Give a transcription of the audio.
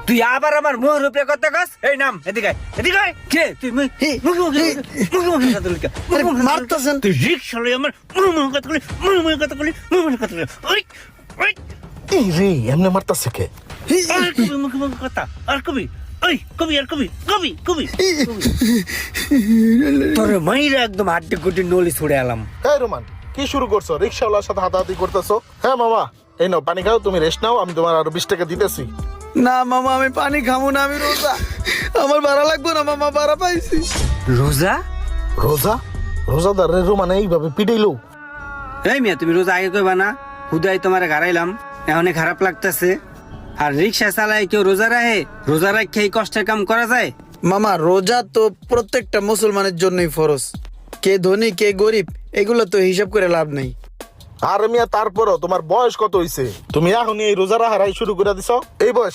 তুই আবার আমার মোহর উপরে কথা কস। এই নাম এদিকে এদিকে কে তুই মারতেছেন তুই রিক্সা লই আমার কথা বলি কথা বলি কথা বলি ওই ওই এই রে এমনি মারতাছে কে? আর কবি মুখে মুখে কথা আর কবি ওই কবি আর কবি কবি কবি তোর মাইরা একদম হাড্ডি গুড্ডি নলি ছুড়ে এলাম। এই রোমান কি শুরু করছো? রিক্সাওয়ালার সাথে হাতাহাতি করতেছো? হ্যাঁ মামা, এই নাও পানি খাও, তুমি রেস্ট নাও, আমি তোমার আরো 20 টাকা দিতেছি। না মামা, আমি পানি খাবো না, আমি রোজা, আমার ভাড়া লাগবে না মামা, ভাড়া পাইছি। রোজা? রোজা? রোজাদার রোমান এইভাবে পিটাইলো? এই মিয়া তুমি রোজা আগে কইবা না? হুদাই তোমারে ঘাড়াইলাম, এখন খারাপ লাগতেছে। আর রিক্সা চালায় কেউ রোজা রাখে? রোজা রাখে এই কষ্টের কাম করা যায়? মামা রোজা তো প্রত্যেকটা মুসলমানের জন্যই ফরজ, কে ধনী কে গরিব এগুলো তো হিসাব করে লাভ নেই। আর মিয়া তারপরও তোমার বয়স কত হইছে? তুমি এখনই এই রোজা রাখারাই শুরু করে দিছো? এই বয়সে